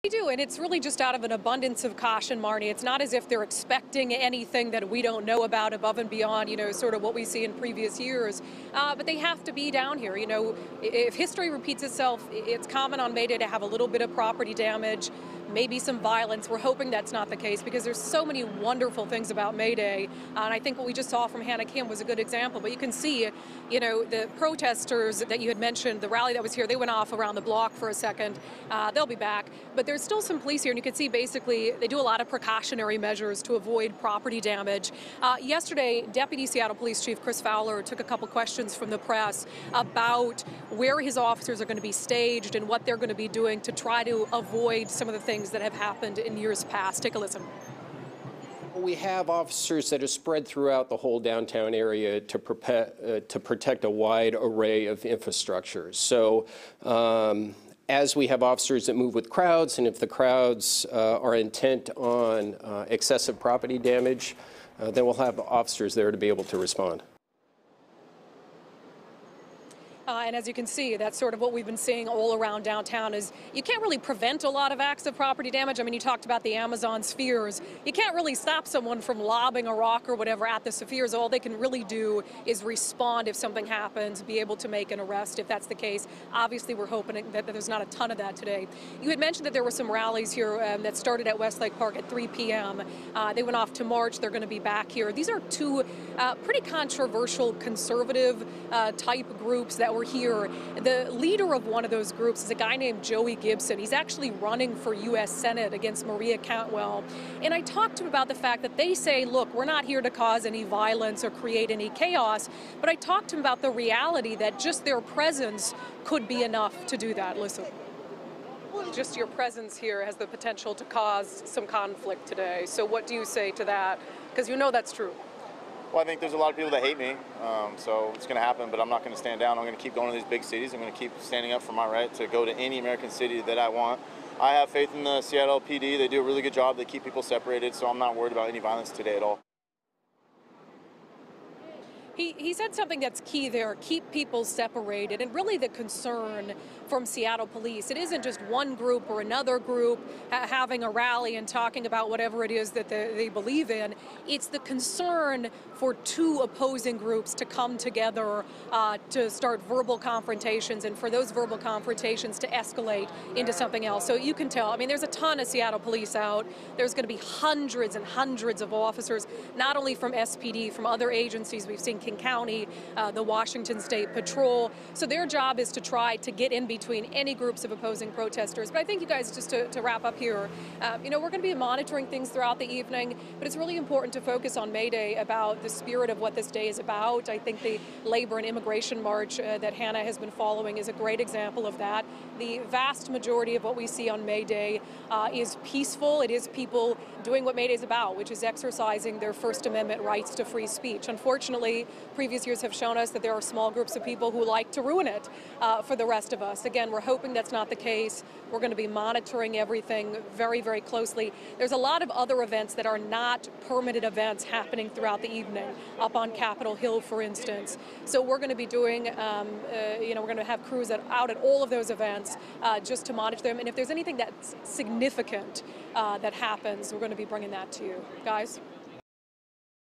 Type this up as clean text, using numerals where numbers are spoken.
They do, and it's really just out of an abundance of caution, Marnie. It's not as if they're expecting anything that we don't know about above and beyond, sort of what we see in previous years. But they have to be down here. If history repeats itself, it's common on May Day to have a little bit of property damage, maybe some violence. We're hoping that's not the case because there's so many wonderful things about May Day. And I think what we just saw from Hannah Kim was a good example. But you can see, the protesters that you had mentioned, the rally that was here, they went off around the block for a second. They'll be back. But there's still some police here, and you can see basically they do a lot of precautionary measures to avoid property damage. Yesterday, Deputy Seattle Police Chief Chris Fowler took a couple questions from the press about where his officers are going to be staged and what they're going to be doing to try to avoid some of the things that have happened in years past. Take a listen. We have officers that are spread throughout the whole downtown area to protect a wide array of infrastructure. So as we have officers that move with crowds, and if the crowds are intent on excessive property damage, then we'll have officers there to be able to respond. And as you can see, that's sort of what we've been seeing all around downtown is you can't really prevent a lot of acts of property damage. I mean, you talked about the Amazon spheres. You can't really stop someone from lobbing a rock or whatever at the spheres. All they can really do is respond if something happens, be able to make an arrest if that's the case. Obviously, we're hoping that there's not a ton of that today. You had mentioned that there were some rallies here that started at Westlake Park at 3 p.m. They went off to March. They're going to be back here. These are two pretty controversial conservative type groups that were here. The leader of one of those groups is a guy named Joey Gibson. He's actually running for U.S. Senate against Maria Cantwell. And I talked to him about the fact that they say, look, we're not here to cause any violence or create any chaos. But I talked to him about the reality that just their presence could be enough to do that. Listen. Just your presence here has the potential to cause some conflict today. So what do you say to that? Because you know that's true. Well, I think there's a lot of people that hate me, so it's going to happen, but I'm not going to stand down. I'm going to keep going to these big cities. I'm going to keep standing up for my right to go to any American city that I want. I have faith in the Seattle PD. They do a really good job. They keep people separated, so I'm not worried about any violence today at all. He said something that's key there, keep people separated, and really the concern from Seattle police. It isn't just one group or another group having a rally and talking about whatever it is that they believe in. It's the concern for two opposing groups to come together to start verbal confrontations, and for those verbal confrontations to escalate into something else. So you can tell, I mean, there's a ton of Seattle police out. There's going to be hundreds and hundreds of officers, not only from SPD, from other agencies. We've seen King County, the Washington State Patrol. So their job is to try to get in between any groups of opposing protesters. But I think you guys, just to wrap up here, we're going to be monitoring things throughout the evening, but it's really important to focus on May Day about the spirit of what this day is about. I think the labor and immigration march that Hannah has been following is a great example of that. The vast majority of what we see on May Day is peaceful. It is people doing what May Day is about, which is exercising their First Amendment rights to free speech. Unfortunately, previous years have shown us that there are small groups of people who like to ruin it for the rest of us. Again, we're hoping that's not the case. We're going to be monitoring everything very, very closely. There's a lot of other events that are not permitted events happening throughout the evening, up on Capitol Hill, for instance. So we're going to be doing, we're going to have crews out at all of those events just to monitor them. And if there's anything that's significant that happens, we're going to be bringing that to you. Guys?